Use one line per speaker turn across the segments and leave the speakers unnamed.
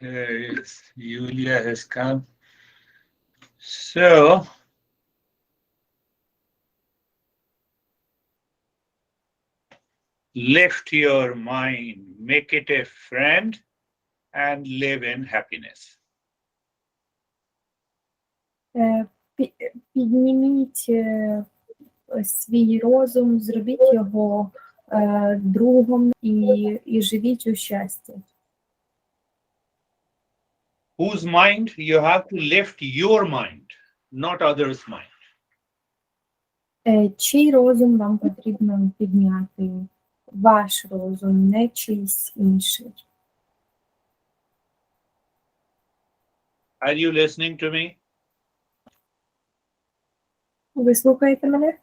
Yes, Yulia has come. So, lift your mind, make it a friend, and live in happiness.
Е, Підніміть свій розум, зробіть його другом і живіть у щасті.
Whose mind? You have to lift your mind, not others' mind.
Чий розум вам потрібно підняти? Ваш розум, не чийсь інший.
Are you listening to me?
Ви слухаєте мене?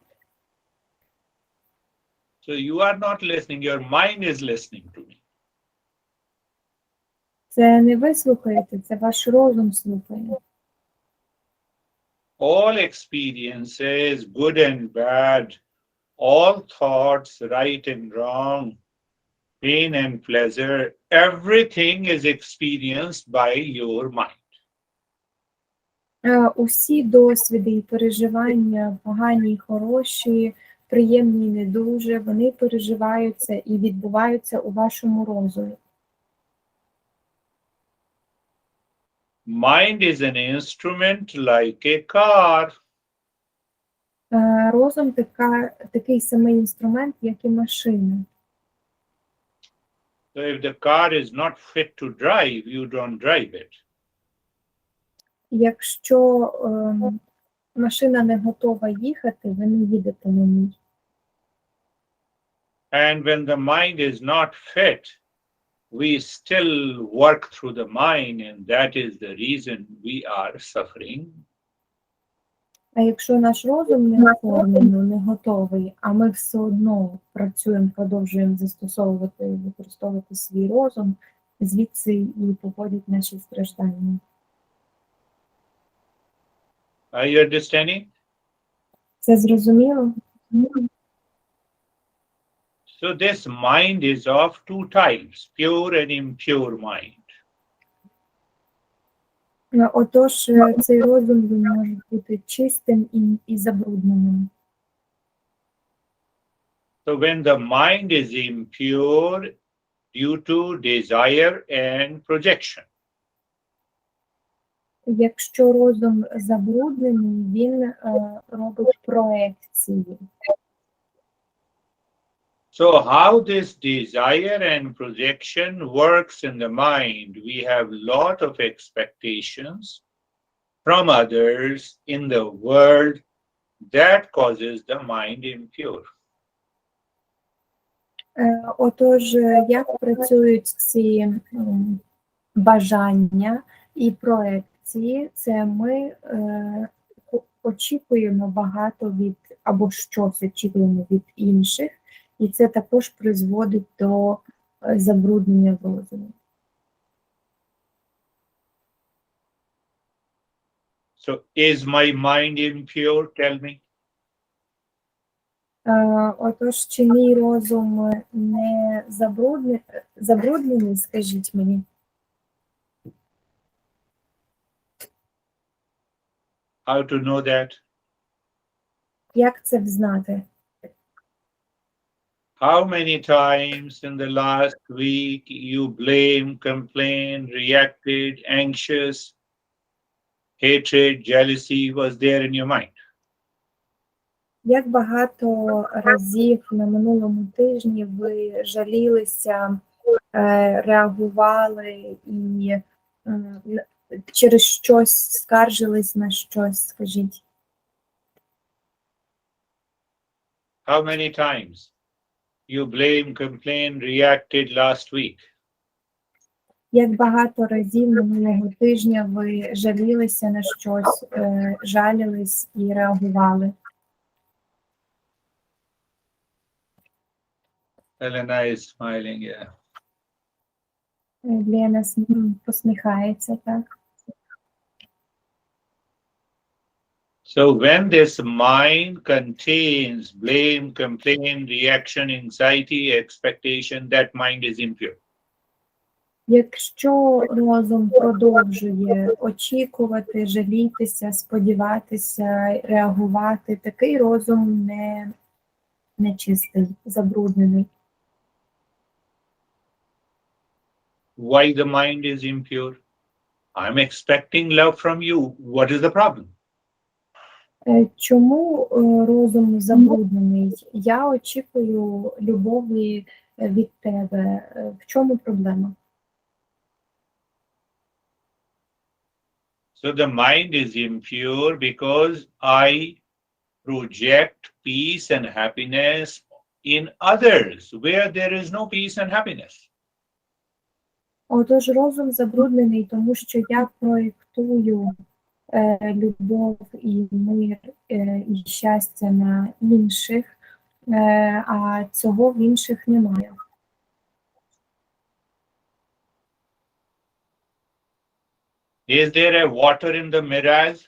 So you are not listening, your mind is listening to me.
Це не ви слухаєте, це ваш розум слухає.
All experiences, good and bad, all thoughts, right and wrong, pain and pleasure, everything is experienced by your mind.
Усі досвіди і переживання, погані і хороші, приємні і не дуже, вони переживаються і відбуваються у вашому розумі.
Mind is an instrument like a car.
Розум такий самий інструмент, як і машина.
So if the car is not fit to drive, you don't drive it.
Якщо машина не готова їхати, ви не їдете на ній.
And when the mind is not fit, we still work through the mind, and that is the reason we are suffering.
А якщо наш розум не оформлений, не готовий, а ми все одно працюємо, продовжуємо застосовувати і використовувати свій розум, звідси і походять наші страждання.
Are you understanding?
Це зрозуміло?
So this mind is of two types, pure and impure mind.
Отож, цей розум він може бути чистим і забрудненим.
So when the mind is impure due to desire and projection,
Якщо розум забруднений, він робить проекції.
so how this desire and projection works in the mind? We have lot of expectations from others in the world that causes the mind impure.
Отож, як працюють ці бажання і проекції, це ми очікуємо багато від, або щось очікуємо від інших, і це також призводить до забруднення розуму.
So is my mind impure? Tell me.
Отож, чи мій розум не забруднений, скажіть мені?
How to know that?
Як це взнати?
How many times in the last week you blame, complain, reacted, anxious, hatred, jealousy was there in your mind?
Як багато разів на минулому тижні ви жалілися, реагували і через щось скаржились на щось, скажіть?
How many times you blame, complain, reacted last week?
Як багато разів минулого тижня ви жалілися на щось, жалілись і реагували?
Elena is smiling, yeah.
Лена посміхається, так?
So when this mind contains blame, complaint, reaction, anxiety, expectation, that mind is impure.
Якщо розум продовжує очікувати, жалітися, сподіватися, реагувати, такий розум нечистий, забруднений.
Why the mind is impure? I'm expecting love from you. What is the problem?
Чому розум забруднений? Я очікую любові від тебе. В чому проблема?
So the mind is impure because I project peace and happiness in others where there is no peace and happiness.
Отож, розум забруднений, тому що я проєктую любов і мир і щастя на інших, а цього в інших немає.
Is there a water in the mirrors?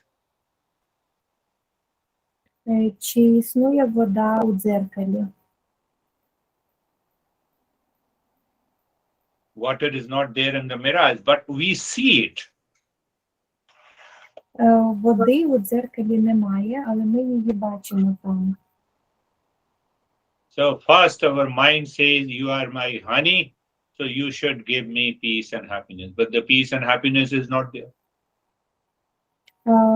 Чи існує вода у дзеркалі?
Water is not there in the mirrors, but we see it.
Води у дзеркалі немає, але ми її бачимо там.
So first our mind says, you are my honey, so you should give me peace and happiness. But the peace and happiness is not there.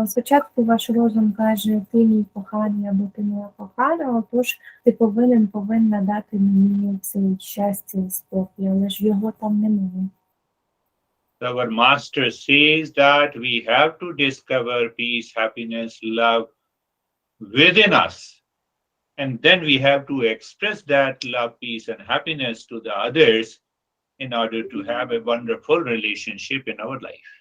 Спочатку ваш розум каже, ти мій коханий або ти моя кохана, отож ти повинна дати мені це щастя і спокій, але ж його там немає.
So our master says that we have to discover peace, happiness, love within us. And then we have to express that love, peace, and happiness to the others in order to have a wonderful relationship in our life.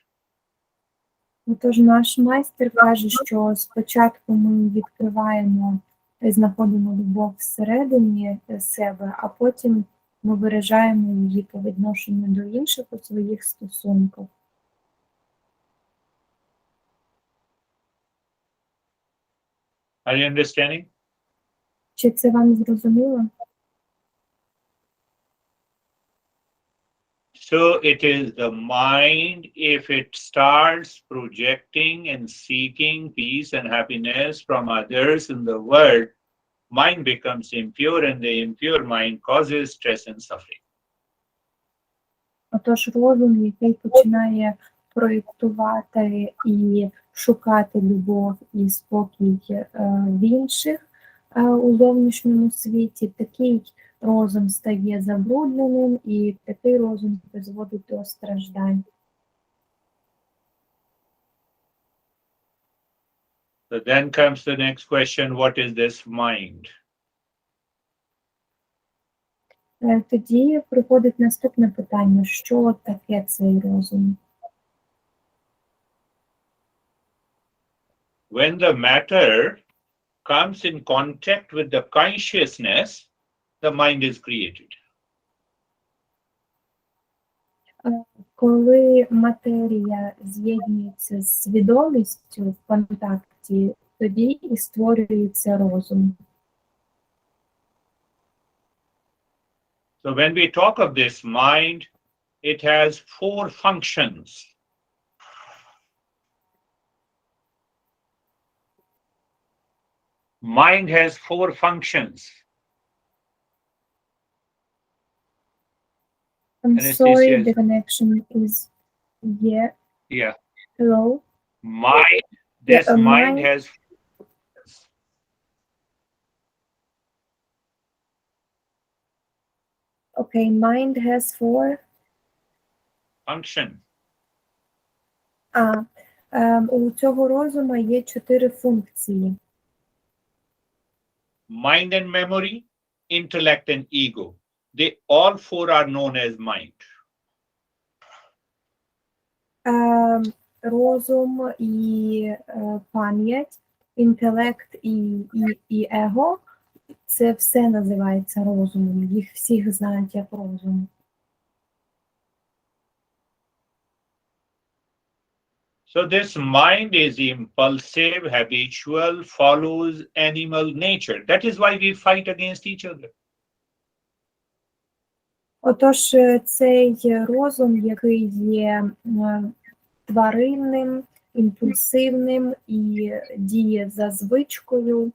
Отож наш майстер каже, що спочатку ми відкриваємо, знаходимо любов всередині себе, а потім ми виражаємо її по відношенню до інших у своїх стосунках.
Are you understanding?
Чи це вам зрозуміло?
So it is the mind, if it starts projecting and seeking peace and happiness from others in the world, mind becomes impure and the impure mind causes stress and suffering.
Отож розум, який починає проєктувати і шукати любов і спокій в інших у зовнішньому світі, такий розум стає забрудненим і такий розум призводить до страждань.
So then comes the next question, what is this mind?
Тоді приходить наступне питання, що таке цей розум?
When the matter comes in contact with the consciousness, the mind is created.
Коли матерія з'єднується з свідомістю в контакті, тоді і створюється розум.
So when we talk of this mind, it has four functions. Mind has four functions.
I'm
And it
sorry,
says-
the connection is
Yeah.
Hello?
Mind, this
Yeah,
mind
mind-
has
Okay, mind has four.
function.
У цього розуму є 4 функції.
Mind and memory, intellect and ego. They all four are known as mind.
Розум і пам'ять, інтелект і его – це все називається розумом. Їх всіх знають як розум.
So this mind is impulsive, habitual, follows animal nature. That is why we fight against each other.
Отож, цей розум, який є тваринним, імпульсивним і діє за звичкою,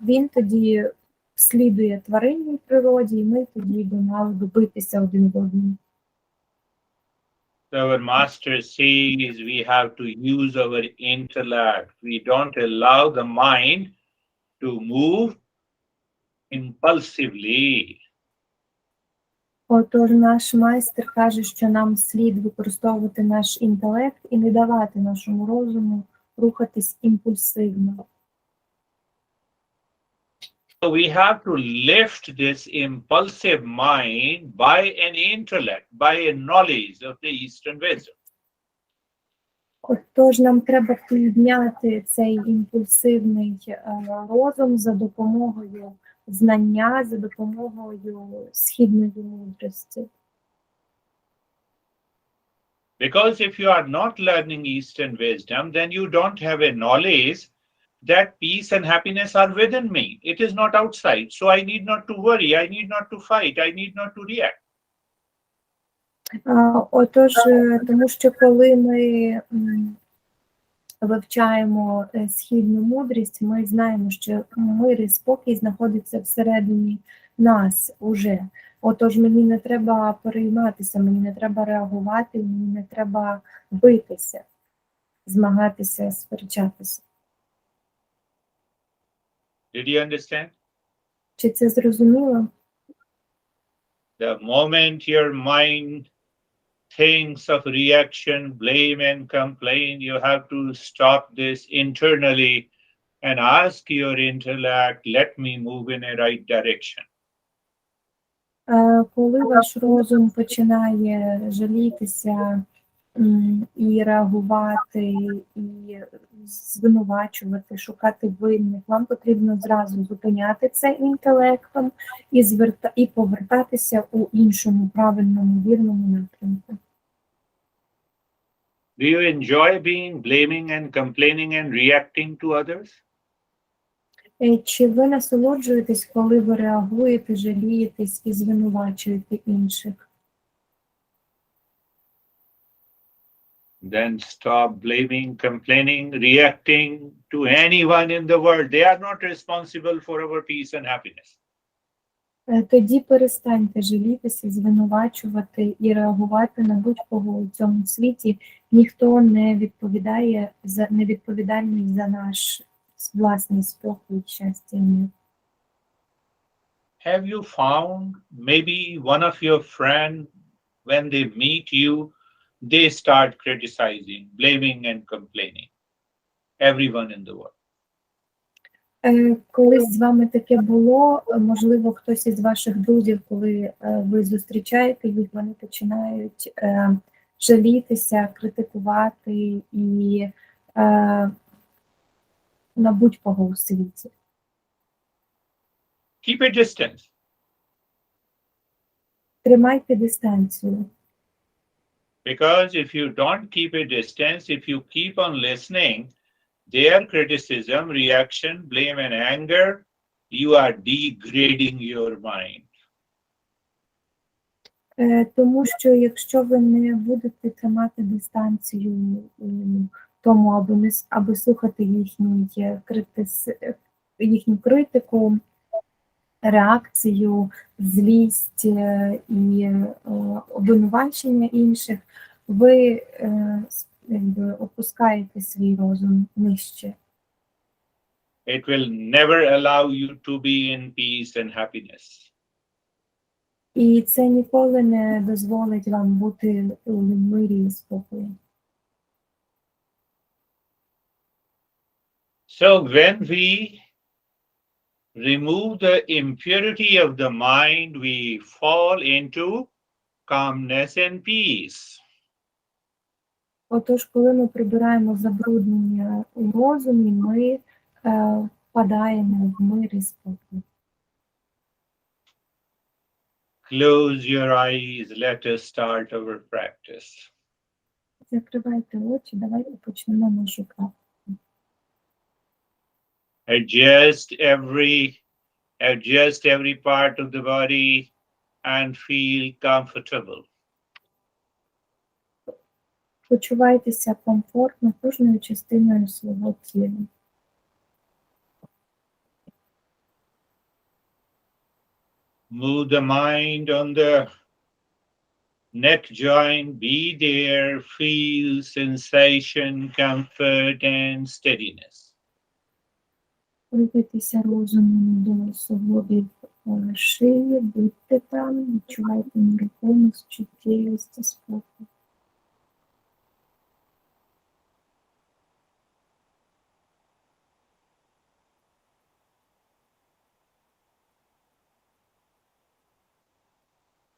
він тоді слідує тваринній природі, і ми тоді би мали би битися один в одному.
So our master says we have to use our intellect. We don't allow the mind to move impulsively.
Отож, наш майстер каже, що нам слід використовувати наш інтелект і не давати нашому розуму рухатись імпульсивно.
So we have to lift this impulsive mind by an intellect, by a knowledge of the Eastern wisdom.
Отож, нам треба підняти цей імпульсивний розум за допомогою знання, за допомогою східної мудрості.
Because if you are not learning Eastern wisdom, then you don't have a knowledge that peace and happiness are within me. It is not outside. So I need not to worry. I need not to fight. I need not to react.
Отож, тому що коли ми вивчаємо східну мудрість, ми знаємо, що мир і спокій знаходиться всередині нас уже. Отож, мені не треба перейматися, мені не треба реагувати, мені не треба битися, змагатися, сперечатися.
Did you understand?
Чи це зрозуміло?
The moment your mind thinks of reaction, blame and complain, you have to stop this internally and ask your intellect, let me move in a right direction.
Коли ваш розум починає жалітися і реагувати, і звинувачувати, шукати винних, вам потрібно зразу зупиняти це інтелектом і повертатися у іншому правильному, вірному напрямку.
Do you enjoy being blaming and complaining and reacting to others?
Чи ви насолоджуєтесь, коли ви реагуєте, жалієтесь і звинувачуєте інших?
Then stop blaming, complaining, reacting to anyone in the world. They are not responsible for our peace and happiness.
Тоді перестаньте жалітися, звинувачувати і реагувати на будь-кого у цьому світі. Ніхто не відповідальний за наш власний спокій, щастя.
Have you found maybe one of your friends, when they meet you, they start criticizing, blaming and complaining? Everyone in the world.
Колись з вами таке було, можливо, хтось із ваших друзів, коли ви зустрічаєте їх, вони починають жалітися, критикувати і на будь-кого у світі.
Keep a distance.
Тримайте дистанцію.
Because if you don't keep a distance, if you keep on listening, their criticism, reaction, blame and anger, you are degrading your mind.
Тому що якщо ви не будете тримати дистанцію тому, аби слухати їхню критику, реакцію, злість і обвинувачення інших, ви опускаєте свій розум нижче.
It will never allow you to be in peace and happiness.
І це ніколи не дозволить вам бути у мирі і спокої.
So when we remove the impurity of the mind, we fall into calmness and peace.
Отож, коли ми прибираємо забруднення у розумі, ми впадаємо в мир і спокій.
Close your eyes, let us start our practice.
Закривайте очі, давайте почнемо нашу практику.
Adjust every part of the body and feel comfortable.
Почувайтеся комфортно кожною частиною свого тіла.
Move the mind on the neck joint, be there, feel sensation, comfort, and steadiness.
Рухайтеся розумом до суглобів шиї, будьте там, відчувайте нерухомість, чуттєвість та спокій.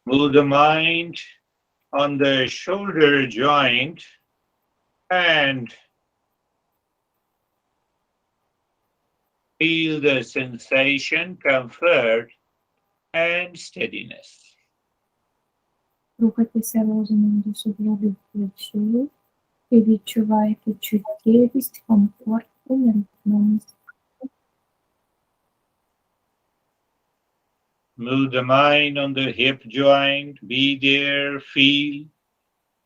Move the mind on the shoulder joint and feel the sensation, comfort, and steadiness.
Рухайтеся розумом до суглобів плечі і відчувайте чуттєвість, комфорт і нерухомість.
Move the mind on the hip joint, be there, feel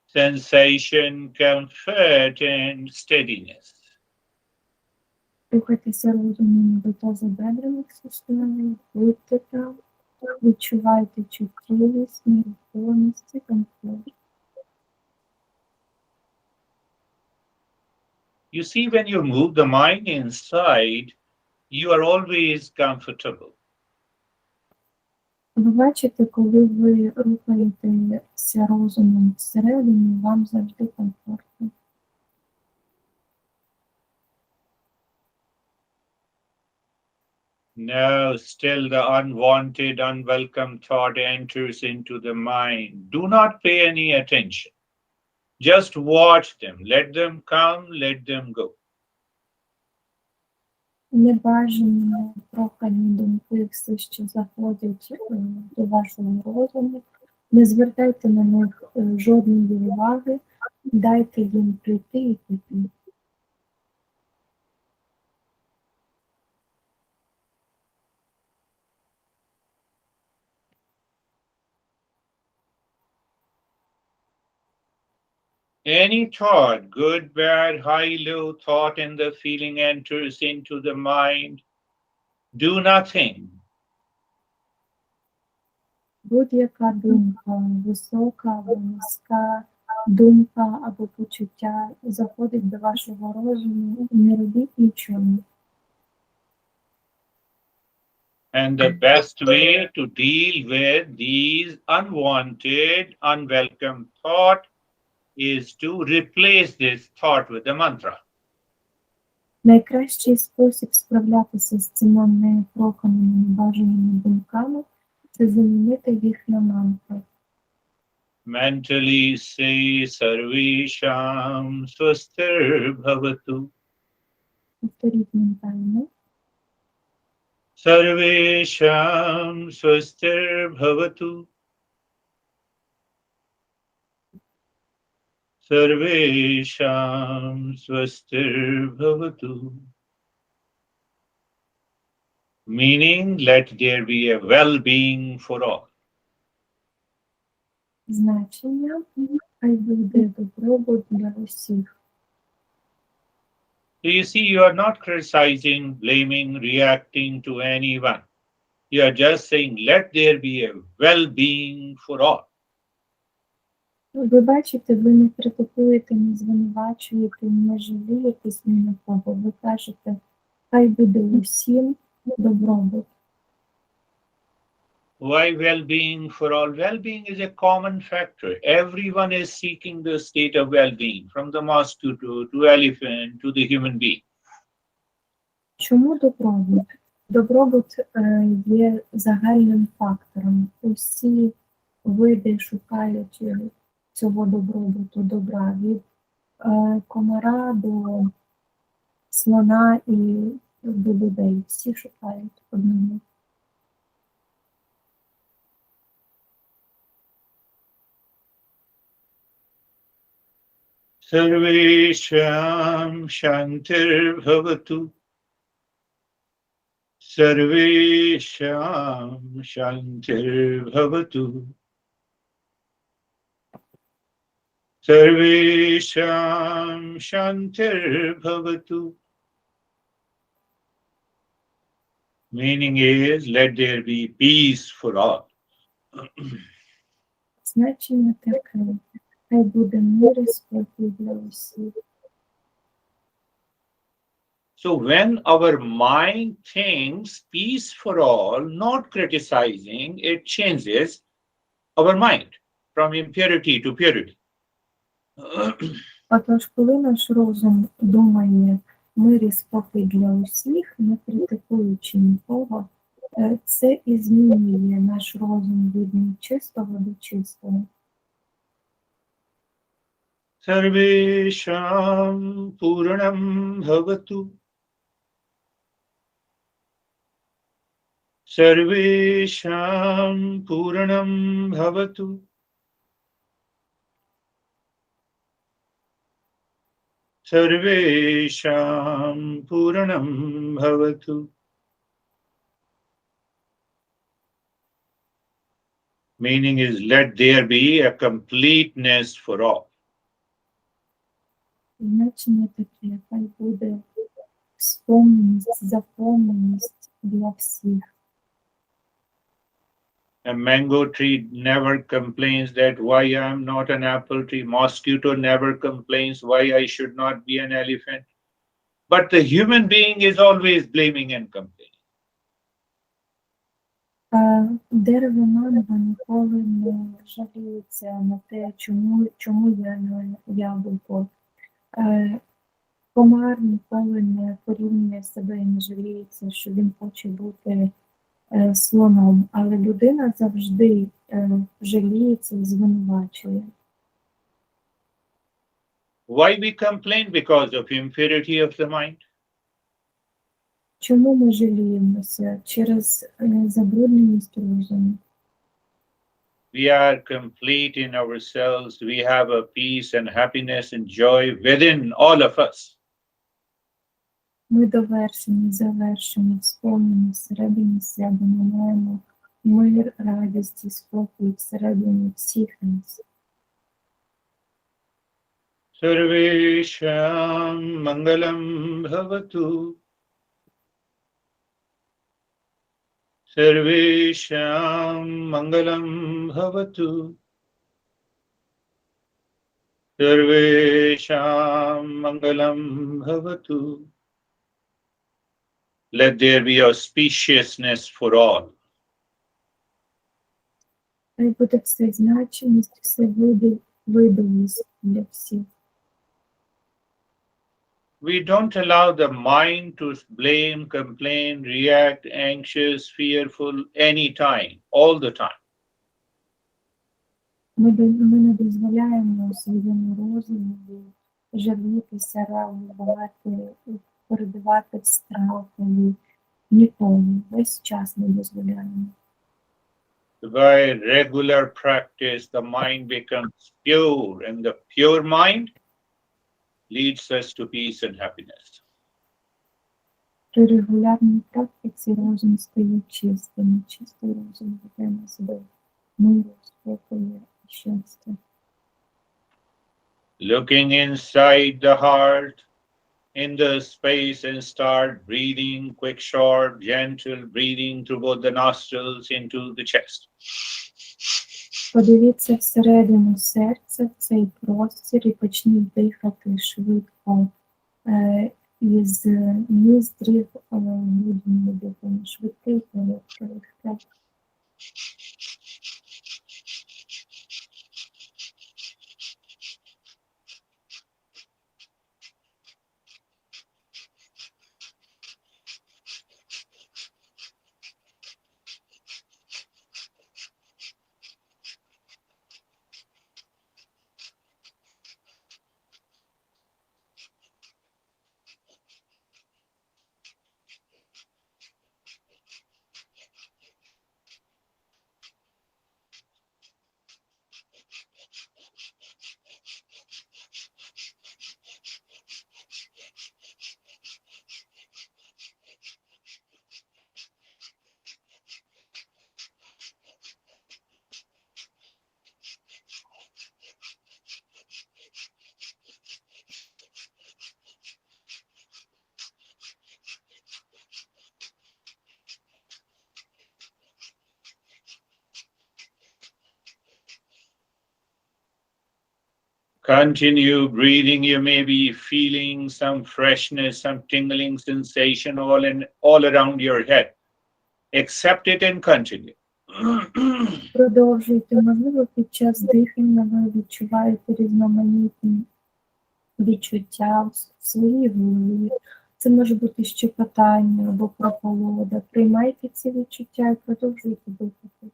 sensation, comfort, and steadiness.
Рухайтеся розумом до тазобедрених суставів, будьте там, відчувайте чуттєвість, нерухомість і комфорт.
You see, when you move the mind inside, you are always comfortable.
Ви бачите, коли ви рухаєтеся розумом всередині, вам завжди комфортно.
Now, still the unwanted, unwelcome thought enters into the mind. Do not pay any attention. Just watch them. Let them come, let them go.
Небажані, непрохані думки, все, що заходять до вашого розуму, не звертайте на них жодної уваги, дайте їм прийти і піти.
Any thought, good, bad, high, low thought, and the feeling enters into the mind. Do nothing.
Будь-яка думка, висока або низька, думка або почуття заходить до вашого розуму, не робіть нічого.
And the best way to deal with these unwanted, unwelcome thought is to replace this thought with the mantra.
Найкращий спосіб справлятися з цими непроханими, небажаними думками – це замінити їх на мантру.
Mentally say Sarvesham Swastir Bhavatu.
Повторіть ментально.
Sarvesham Swastir Bhavatu. Sarvesham Swastir Bhavatu. Meaning, let there be a well-being for all.
Значення – хай буде добробут для усіх.
So you see, you are not criticizing, blaming, reacting to anyone. You are just saying, let there be a well-being for all.
Ви бачите, ви не критикуєте, не звинувачуєте, не жалієтесь ні на кого. Ви кажете, хай буде усім добробут.
Why well-being for all? Well-being is a common factor. Everyone is seeking the state of well-being, from the mosquito to elephant to the human being.
Чому добробут? Добробут є загальним фактором. Усі види шукають цього добробуту, добра. Від комара до слона і до людей. Всі шукають одного.
Sarvesham Shantir Bhavatu. Sarvesham Shantirbhavatu. Sarvesham Shantirbhavatu. Meaning is, let there be peace for all.
Значення таке. Хай буде мир і спокій для усіх.
So when our mind thinks peace for all, not criticizing, it changes our mind from impurity to purity.
Отож, коли наш розум думає мир і спокій для усіх, не критикуючи нікого, це і змінює наш розум від нечистого до чистого.
Sarvesham Puranam Bhavatu. Sarvesham Puranam Bhavatu. Sarvesham Puranam Bhavatu. Meaning is, let there be a completeness for all.
Значення таке, хай буде сповненість, заповненість для всіх.
A mango tree never complains that why I am not an apple tree. Mosquito never complains why I should not be an elephant. But the human being is always blaming and complaining.
Дерево манго ніколи не жаліється на те, чому я не яблуко. Комар ніколи не порівнює себе і не жаліється, що він хоче бути слоном, але людина завжди жаліється і звинувачує.
Why we complain? Because of impurity of the mind.
Чому ми жаліємося? Через забрудненість розуму.
We are complete in ourselves. We have a peace and happiness and joy within all of us.
Ми довершені, завершені, сповнені всередині себе. Ми маємо мир, радість і спокій всередині всіх нас.
Sarvesham Mangalam Bhavatu. Sarvesham Mangalam Bhavatu. Sarvesham Mangalam Bhavatu. Let there be auspiciousness for all.
Хай буде все значимість, все видовість для всіх.
We don't allow the mind to blame, complain, react, anxious, fearful anytime, all the time.
Ми не дозволяємо своєму розуму жалітися, реагувати, перебивати в страхові. Ніколи, весь час не дозволяємо.
By regular practice, the mind becomes pure, and the pure mind leads us to peace and happiness.
При регулярній практиці розум стає чистим, чистий розум веде нас до миру, спокою і щастя.
Looking inside the heart, in the space, and start breathing, quick, short, gentle breathing through both the nostrils into the chest.
Подивіться всередину серця, в цей простір і почніть дихати швидко із ніздрів грудними диханням, швидкий короткий легкий.
Continue breathing. You may be feeling some freshness, some tingling sensation all around your head. Accept it and continue.
Продовжуйте. Можливо, під час дихання ви відчуваєте різноманітні відчуття в своїй голові. Це може бути щепотання або прохолода. Приймайте ці відчуття і продовжуйте дихати.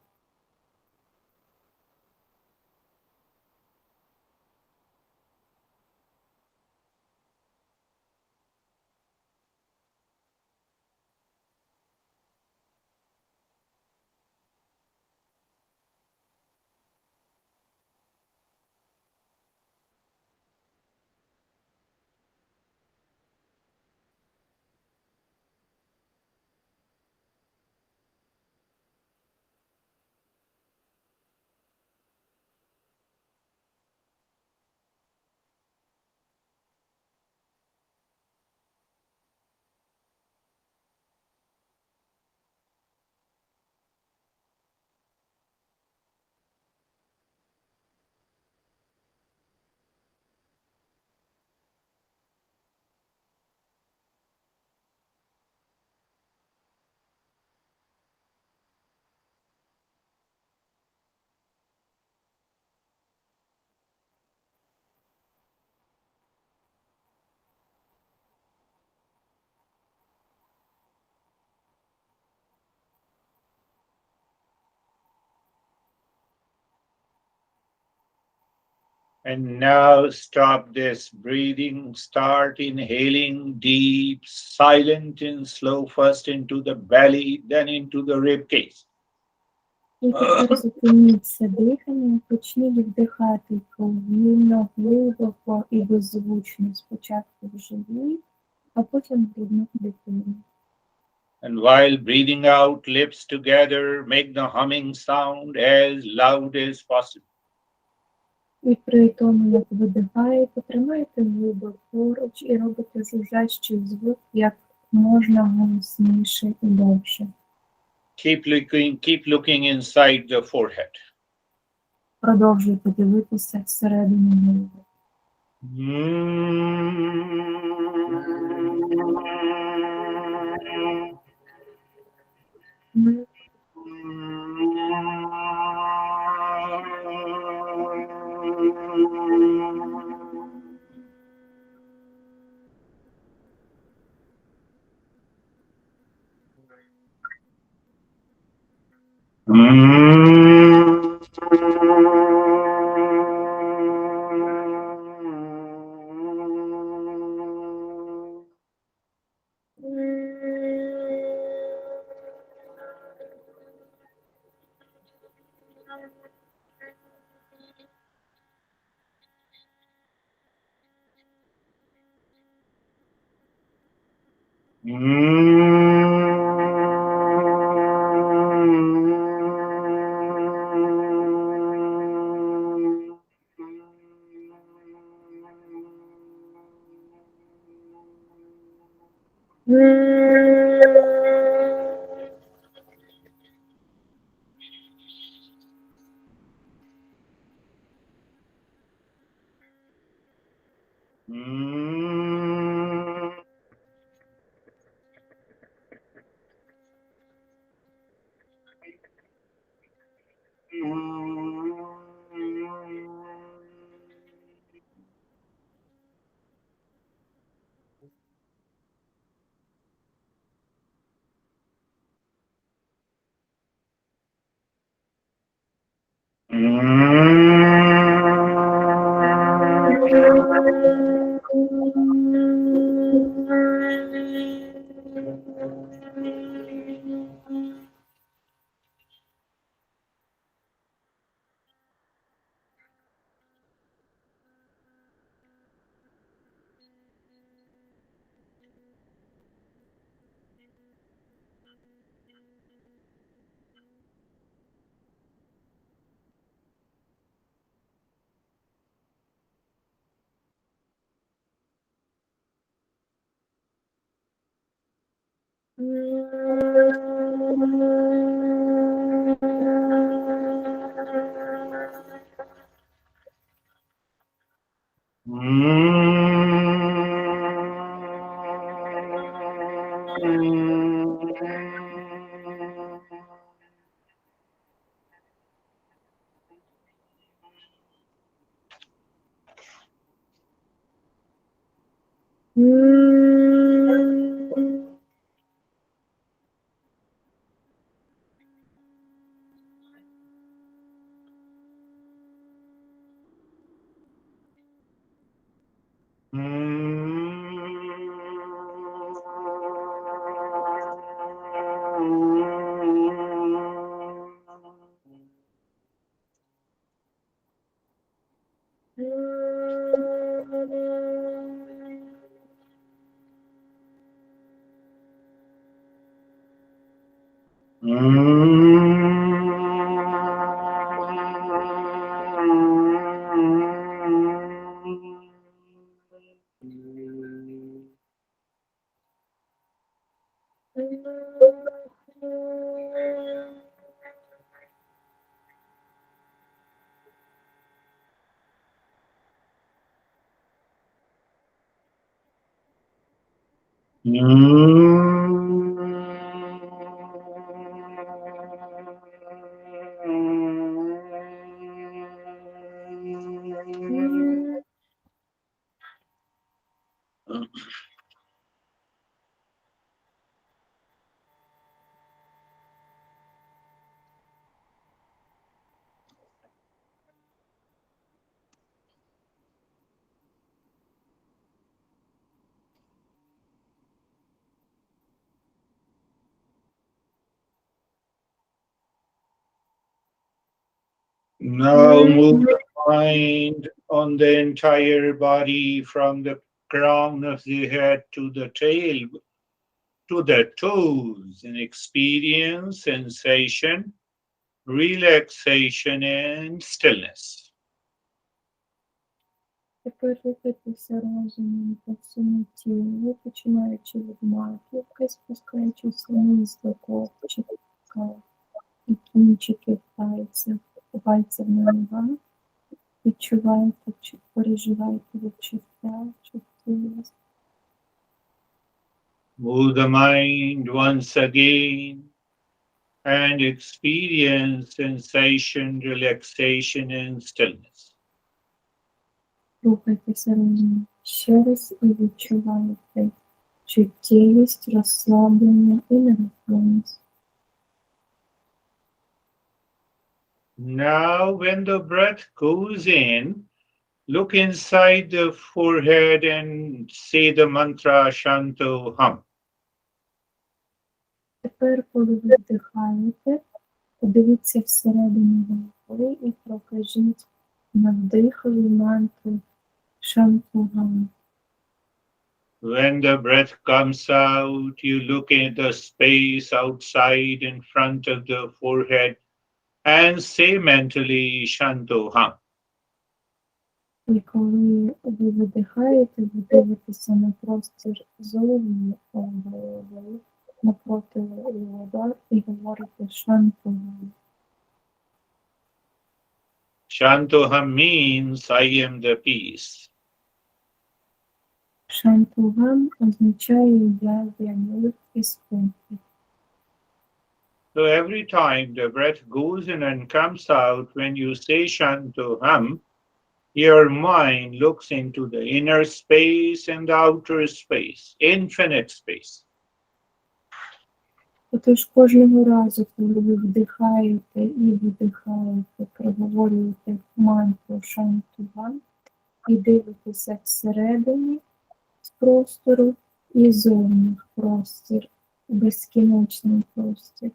And now stop this breathing. Start inhaling deep, silent and slow, first into the belly, then into the rib cage.
І тепер зупиніться дихання, почніть вдихати повільно, глибоко і беззвучно. Спочатку в живіт, а потім в грудну клітину.
And while breathing out, lips together, make the humming sound as loud as possible.
І при тому, як видихаєте, тримайте губи поруч і робите жужжащий звук як можна голосніше і довше.
Keep looking inside the forehead.
Продовжуйте дивитися всередину голови.
Now move the mind on the entire body from the crown of the head to the tail, to the toes, and experience sensation, relaxation, and stillness.
Тепер рухайтеся розумом по всьому тілу, починаючи від маківки, спускаючись вниз до копчика і кінчиків пальців на ногах. Відчувайте, чи переживайте відчуття, тіла.
Move the mind once again and experience sensation, relaxation, and stillness.
Рухайтеся розумом ще раз і відчувайте чуттєвість, розслаблення і нерухомість.
Now, when the breath goes in, look inside the forehead and say the mantra Shanto Hum.
Тепер, коли ви вдихаєте, подивіться всередину голови і прокажіть на вдихові мантру Шантугам.
When the breath comes out, you look at the space outside in front of the forehead and say mentally Shanto Hum.
І коли ви видихаєте, ви дивитеся на простір зовні голови, напроти його і говорите Шантугам.
Shanto Hum means I am the peace.
Шантугам означає «я є мир і спокій».
So every time the breath goes in and comes out, when you say Shanto Hum, your mind looks into the inner space and the outer space, infinite space.
Отож кожного разу, коли ви вдихаєте і видихаєте, проговорюєте мантру Шантугам і дивитеся всередині з простору і зовні в простір, безкінечний простір.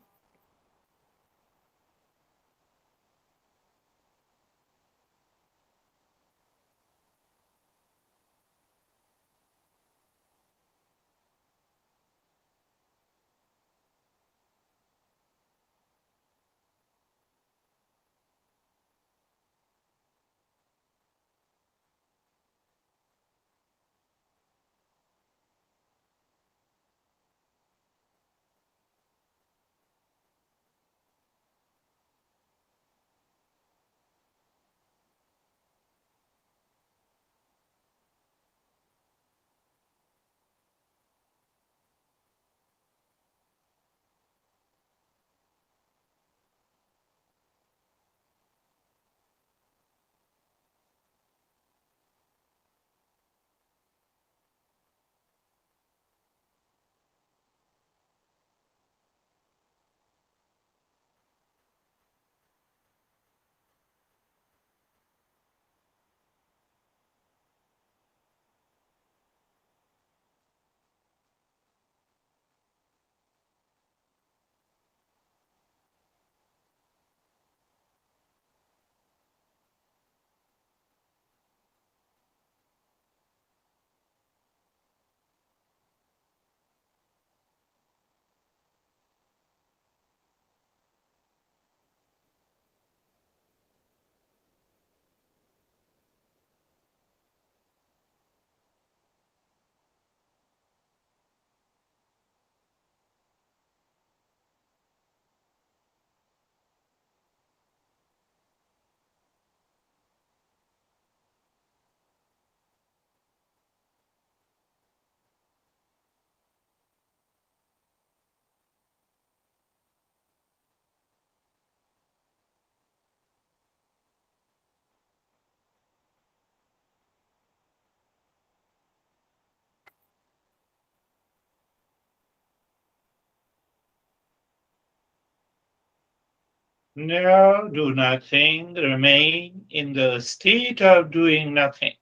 No, do nothing. Remain in the state of doing nothing.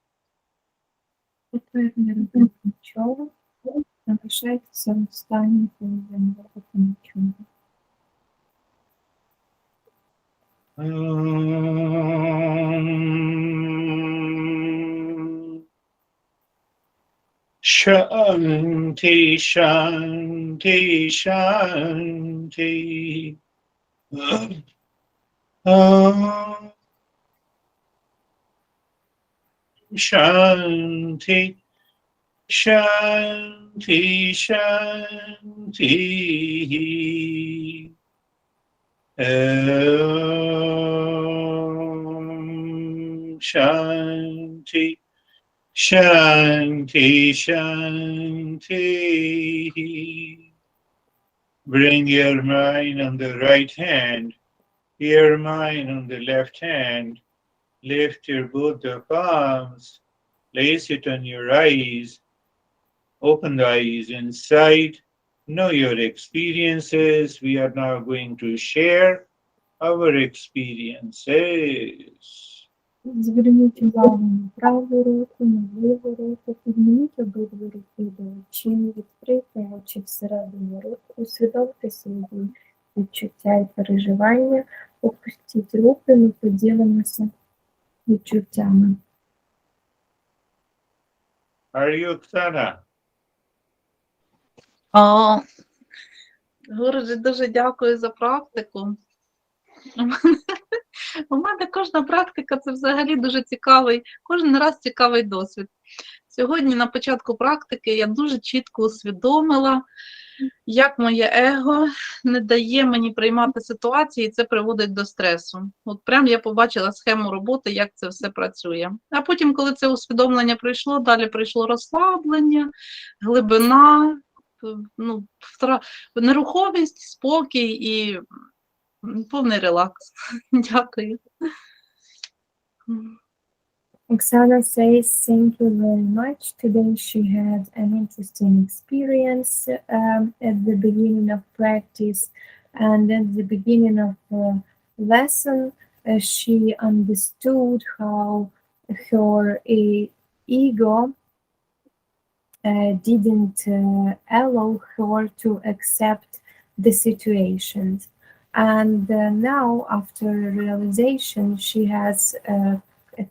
Тепер не робіть нічого, залишайтеся в стані, коли ви не робите нічого.
Shanti, Shanti, Shanti. Om Shanti, Shanti, Shanti. Om Shanti, Shanti, Shanti. Bring your mind on the right hand, your mind on the left hand. Lift your both the palms, place it on your eyes, open the eyes inside, know your experiences. We are now going to share our experiences.
Зверніть увагу на праву руку, на ліву руку, підніміть обидві руки до очей, відкрийте очі всередині рук, усвідомте свої відчуття і переживання, опустіть руки, ми поділимося відчуттями.
Are you Oksana?
Гурджі, дуже дякую за практику. У мене кожна практика – це взагалі дуже цікавий, кожен раз цікавий досвід. Сьогодні на початку практики я дуже чітко усвідомила, як моє его не дає мені приймати ситуації, і це приводить до стресу. От прям я побачила схему роботи, як це все працює. А потім, коли це усвідомлення прийшло, далі прийшло розслаблення, глибина, нерухомість, спокій і повний релакс. Дякую.
Oksana says thank you very much. Today she had an interesting experience at the beginning of practice, and at the beginning of the lesson she understood how her ego didn't allow her to accept the situations. And now, after realization, she has a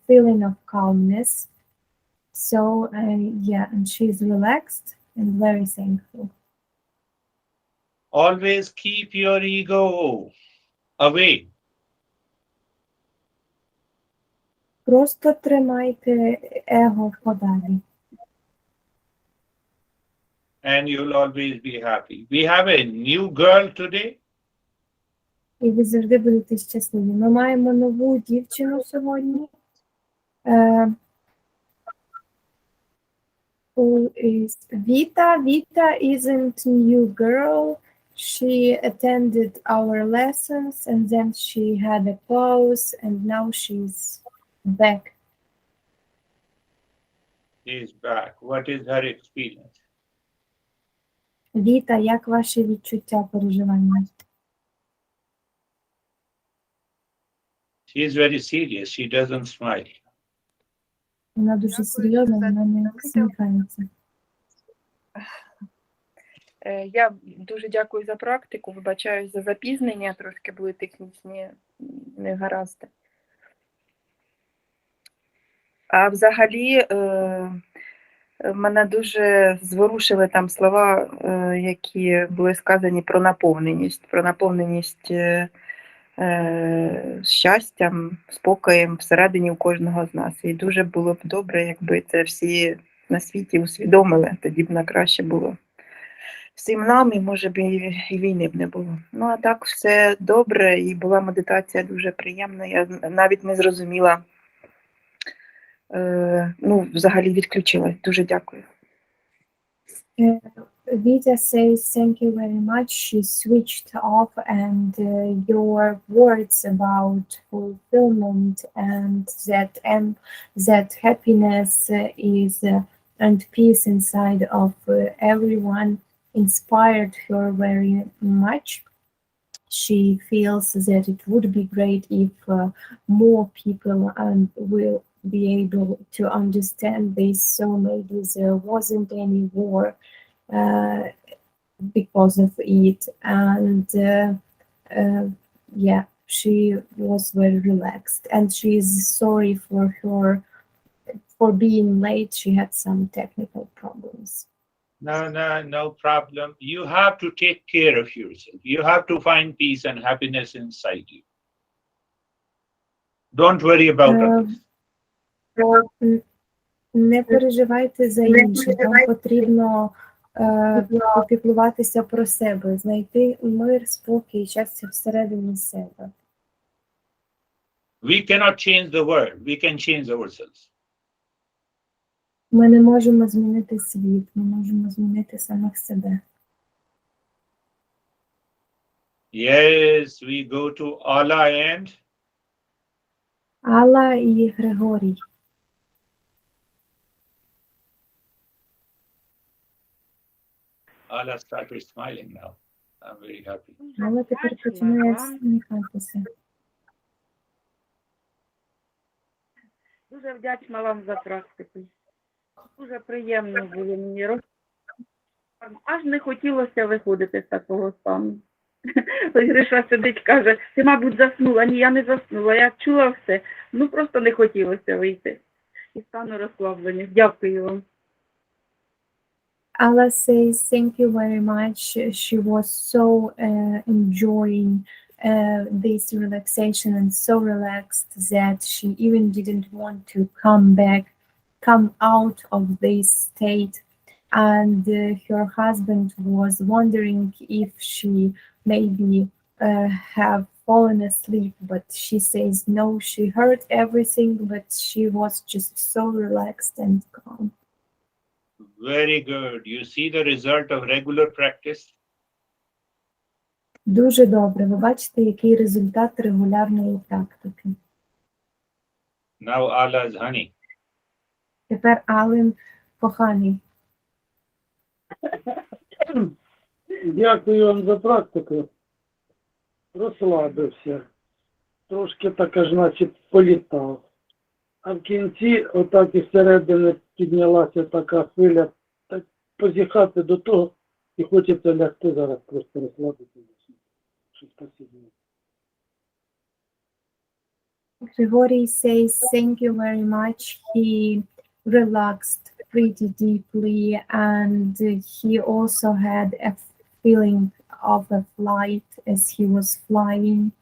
feeling of calmness. So, yeah, and she's relaxed and very thankful.
Always keep your ego away.
Просто тримайте его подалі.
And you'll always be happy. We have a new girl today.
І ви завжди будете щасливі. Ми маємо нову дівчину сьогодні. Who is Vita? Vita isn't new girl. She attended our lessons and then she had a pause and now she's back.
She's back. What is her experience?
Віта, як ваші відчуття, переживання?
She is very serious. She doesn't smile.
Вона дуже серйозна, вона не всміхається.
Я дуже дякую за практику, вибачаюсь за запізнення, трошки були технічні негаразди. А взагалі мене дуже зворушили там слова, які були сказані про наповненість щастям, спокоєм всередині у кожного з нас. І дуже було б добре, якби це всі на світі усвідомили, тоді б на краще було всім нам, і може б і війни б не було. Ну а так все добре, і була медитація дуже приємна. Я навіть не зрозуміла, взагалі відключилась. Дуже дякую.
Vita says thank you very much. She switched off and your words about fulfillment and that happiness is and peace inside of everyone inspired her very much. she feels that it would be great if more people will be able to understand this, so maybe there wasn't any war uh, because of it. And yeah, she was very relaxed, and she's sorry for being late. She had some technical problems.
No problem. You have to take care of yourself. You have to find peace and happiness inside you. Don't worry about others.
Не переживайте за інших, вам потрібно попіклуватися про себе, знайти мир, спокій, щастя всередині себе.
We cannot change the world. We can change ourselves.
Ми не можемо змінити світ, ми можемо змінити самих себе.
Yes, we go to Allah and
Алла і Григорій.
Allah started smiling now. I'm very happy.
Алла тепер починає всміхатися.
Дуже вдячна вам за практику. Дуже приємно було мені. Аж не хотілося виходити з такого стану. Ось Гриша сидить, каже, ти, мабуть, заснула. Ні, я не заснула, я чула все. Ну, просто не хотілося вийти. І стану розслаблення. Дякую вам.
Allah says thank you very much. She was so enjoying this relaxation and so relaxed that she even didn't want to come out of this state. And her husband was wondering if she maybe have fallen asleep, but she says no, she heard everything, but she was just so relaxed and calm.
Very good. You see the result of regular practice?
Дуже добре. Ви бачите, який результат регулярної практики.
Now Allah's honey.
Тепер Ален коханий.
Дякую вам за практику. Розслабився. Трошки так аж значить політав. А в кінці отак і всередині піднялася така хвиля, так позіхати до того і хочеться лягти зараз просто розслабитися. Спасибо.
Grigori says thank you very much. He relaxed pretty deeply, and he also had a feeling of a flight as he was flying.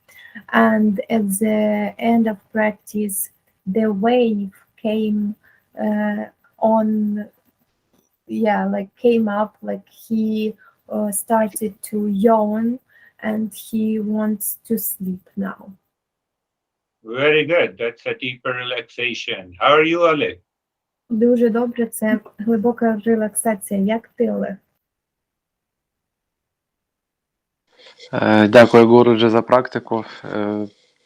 And at the end of practice, the wave came came up, like he started to yawn, and he wants to sleep now.
Very good. That's a deeper relaxation. How are you, Ale?
Дуже добре, це глибока релаксація. Як ти, Олег?
Дякую, Гурудже, за практику.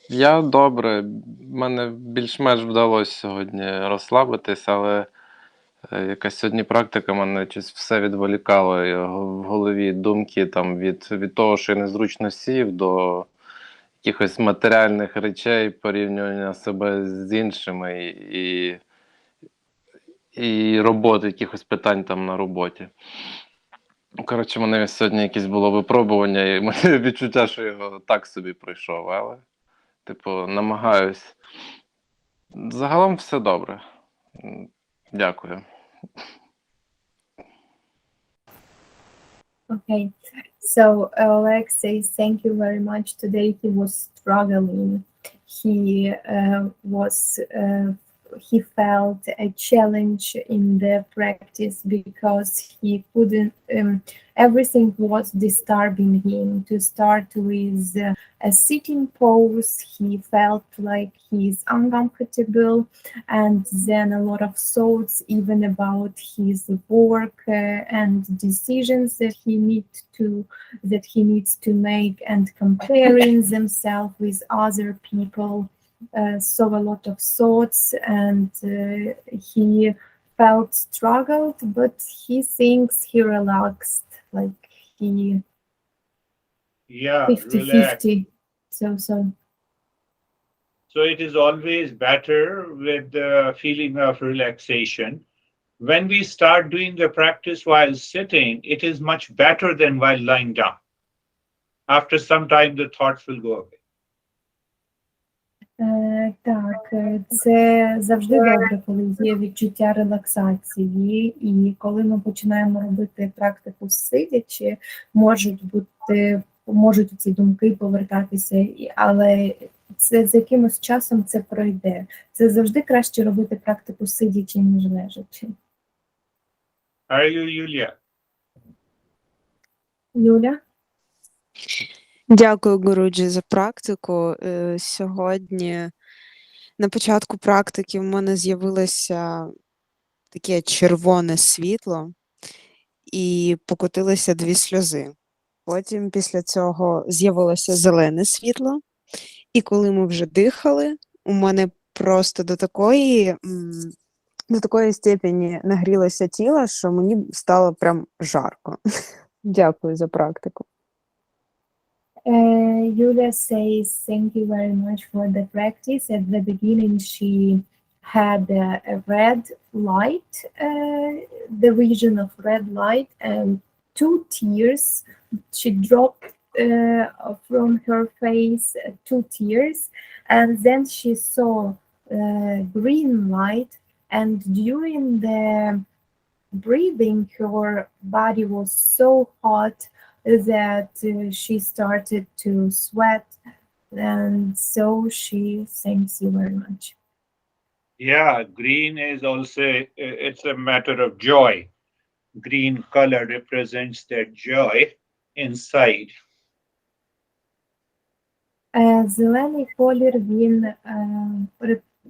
Я добре, мене більш-менш вдалося сьогодні розслабитись, але якась сьогодні практика мене все відволікало. В голові думки там від того, що я незручно сів, до якихось матеріальних речей, порівнювання себе з іншими і роботи, якихось питань там на роботі. Коротше, в мене сьогодні якесь було випробування, і мене відчуття, що я його так собі пройшов, але, намагаюсь. Загалом все добре. Дякую.
Okay, so Oleg says thank you very much. Today he was struggling. He felt a challenge in the practice because he couldn't. Everything was disturbing him. To start with a sitting pose, he felt like he's uncomfortable, and then a lot of thoughts even about his work and decisions that he needs to make, and comparing themselves with other people. So a lot of thoughts, and he felt struggled, but he thinks he relaxed, like he
Yeah,
50-50. So.
So it is always better with the feeling of relaxation. When we start doing the practice while sitting, it is much better than while lying down. After some time, the thoughts will go away.
Так, це завжди добре, коли є відчуття релаксації, і коли ми починаємо робити практику сидячи, можуть ці думки повертатися, але це з якимось часом це пройде. Це завжди краще робити практику сидячи, ніж лежачи.
Are you, Yulia?
Юля?
Дякую, Гуруджі, за практику. Сьогодні на початку практики в мене з'явилося таке червоне світло і покотилися 2 сльози. Потім після цього з'явилося зелене світло, і коли ми вже дихали, у мене просто до такої степені нагрілося тіло, що мені стало прям жарко. Дякую за практику.
Yulia says, thank you very much for the practice. At the beginning, she had a red light, the vision of red light, and 2 tears. She dropped from her face 2 tears, and then she saw green light, and during the breathing, her body was so hot that she started to sweat, and so she thanks you very much.
Yeah, green is also, it's a matter of joy. Green color represents that joy inside.
Зелений колір, він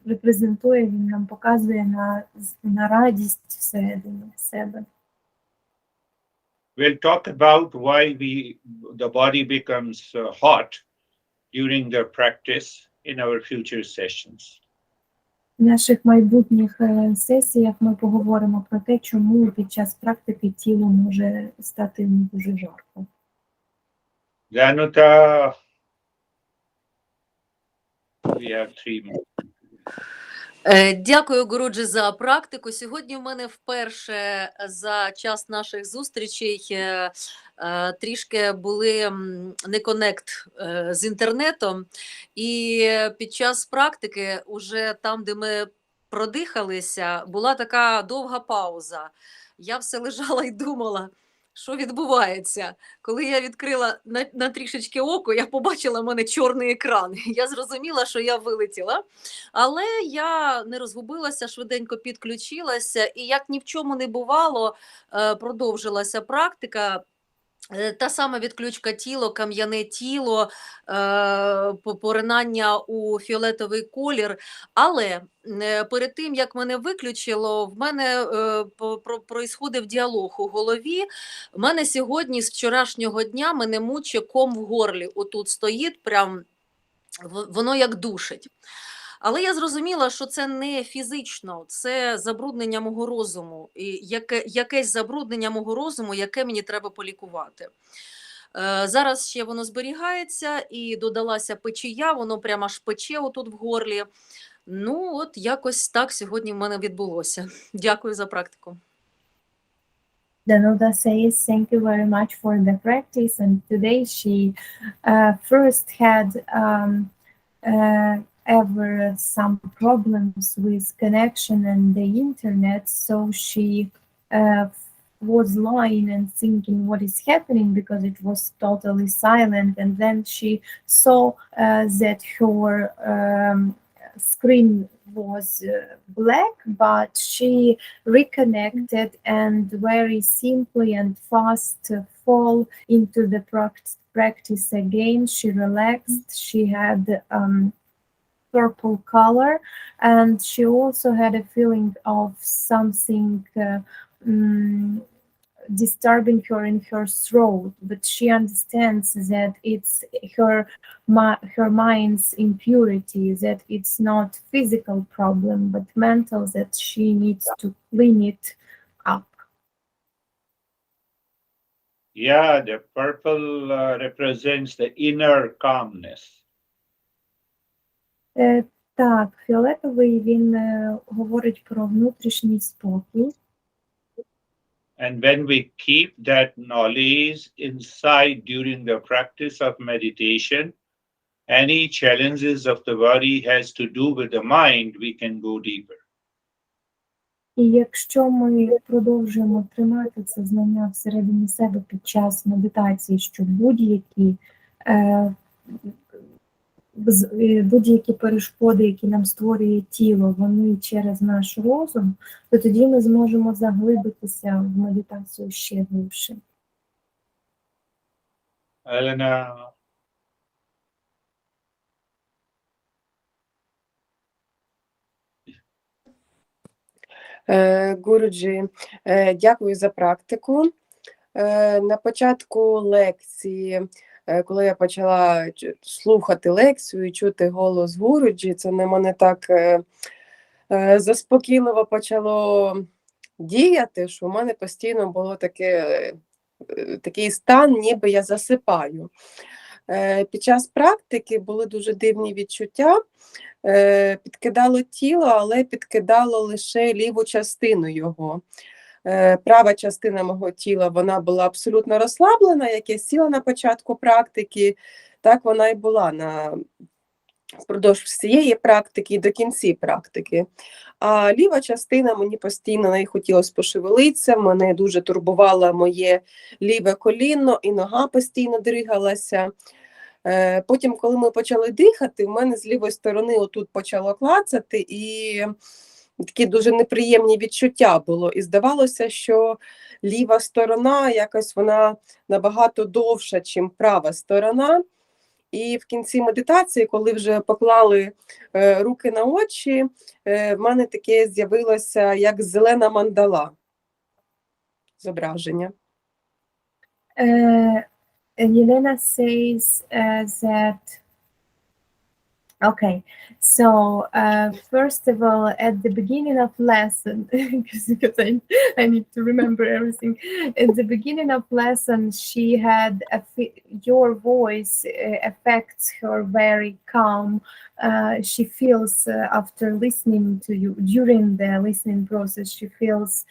репрезентує, він нам показує на радість всередині себе.
We'll talk about why the body becomes hot during the practice in our future sessions.
В наших майбутніх сесіях ми поговоримо про те, чому під час практики тіло може стати дуже жарко.
Danuta, we have 3 minutes.
Дякую, Гуруджі, за практику. Сьогодні в мене вперше за час наших зустрічей трішки були не конект з інтернетом, і під час практики, уже там, де ми продихалися, була така довга пауза. Я все лежала і думала, що відбувається. Коли я відкрила на трішечки око, я побачила в мене чорний екран. Я зрозуміла, що я вилетіла, але я не розгубилася, швиденько підключилася, і як ні в чому не бувало, продовжилася практика. Та сама відключка тіла, кам'яне тіло, поринання у фіолетовий колір. Але перед тим, як мене виключило, в мене происходив діалог у голові. В мене сьогодні, з вчорашнього дня, мене мучить ком в горлі. Отут стоїть, прям воно як душить. Але я зрозуміла, що це не фізично, це забруднення мого розуму, і якесь забруднення мого розуму, яке мені треба полікувати. Зараз ще воно зберігається, і додалася печія, воно прямо аж пече отут в горлі. Ну, от якось так сьогодні в мене відбулося. Дякую за практику.
Danuta says, thank you very much for the practice, and today she first had ever some problems with connection and the internet, so she was lying and thinking what is happening because it was totally silent, and then she saw that her screen was black, but she reconnected and very simply and fast fall into the practice again. She relaxed, she had purple color, and she also had a feeling of something disturbing her in her throat, but she understands that it's her mind's impurity, that it's not physical problem but mental, that she needs to clean it up.
Yeah, the purple represents the inner calmness.
Так, фіолетовий він говорить про внутрішній спокій.
And when we keep that knowledge inside during the practice of meditation, any challenges of the body has to do with the mind, we can go deeper.
І якщо ми продовжуємо тримати це знання всередині себе під час медитації, що будь-які перешкоди, які нам створює тіло, вони через наш розум, то тоді ми зможемо заглибитися в медитацію ще глибше.
Elena.
Гуруджі, дякую за практику. На початку лекції, коли я почала слухати лекцію і чути голос Гуруджі, це на мене так заспокійливо почало діяти, що в мене постійно було такий стан, ніби я засипаю. Під час практики були дуже дивні відчуття. Підкидало тіло, але підкидало лише ліву частину його. Права частина мого тіла, вона була абсолютно розслаблена, як я сіла на початку практики, так вона і була впродовж всієї практики і до кінці практики. А ліва частина, мені постійно неї хотілося пошевелитися, мене дуже турбувало моє ліве коліно, і нога постійно дригалася. Потім, коли ми почали дихати, в мене з лівої сторони отут почало клацати, і такі дуже неприємні відчуття було. І здавалося, що ліва сторона, якось вона набагато довша, ніж права сторона. І в кінці медитації, коли вже поклали руки на очі, в мене таке з'явилося, як зелена мандала. Зображення.
Yelena says that, okay, so first of all, at the beginning of lesson, because I need to remember everything, at the beginning of lesson, she had your voice affects her very calm. She feels after listening to you, during the listening process, she feels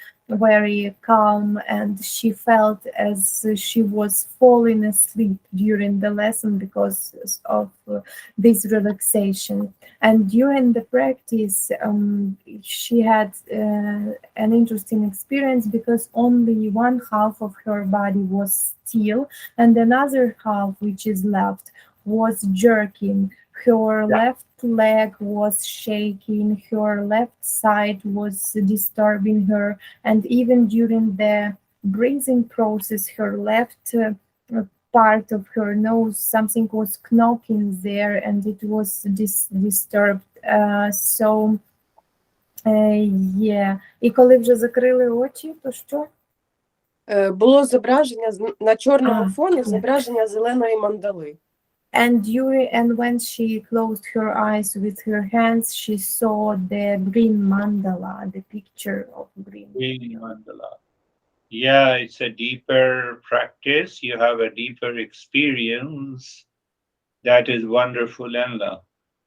very calm, and she felt as she was falling asleep during the lesson because of this relaxation. And during the practice, she had an interesting experience because only one half of her body was still, and another half, which is left, was jerking. Her left leg was shaking, her left side was disturbing her, and even during the breathing process, her left part of her nose, something was knocking there, and it was disturbed. Yeah. І коли вже закрили очі, то що?
Було зображення на чорному фоні, зображення зеленої мандали.
And when she closed her eyes with her hands, she saw the green mandala, the picture of green
mandala. Yeah, it's a deeper practice. You have a deeper experience. That is wonderful, Enla.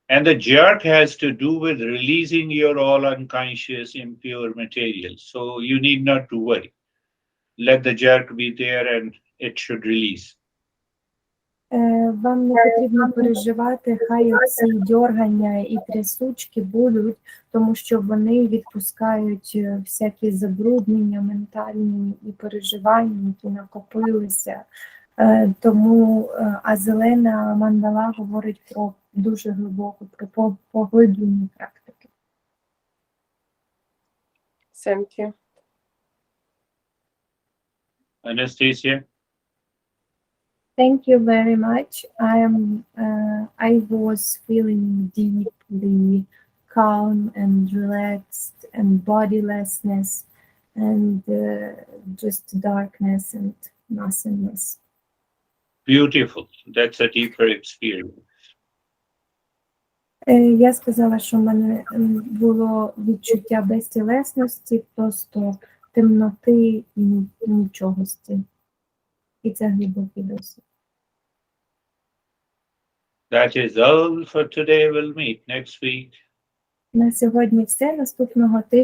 And the jerk has to do with releasing your all unconscious impure material. So you need not to worry. Let the jerk be there and it should release.
Вам не потрібно переживати, хай ці дьоргання і трясучки будуть, тому що вони відпускають всякі забруднення ментальні і переживання, які накопилися. Тому, а зелена мандала говорить про дуже глибоку, про поглиблені практики.
Thank you.
Anastasia?
Thank you very much. I was feeling deeply calm and relaxed and bodilessness and just darkness and nothingness.
Beautiful. That's a deeper experience.
Я сказала, що в мене було відчуття безтілесності, просто темноти і нічогості. І це глибокий досвід.
That is all for today. We'll meet next week.
На сьогодні все. Наступного тижня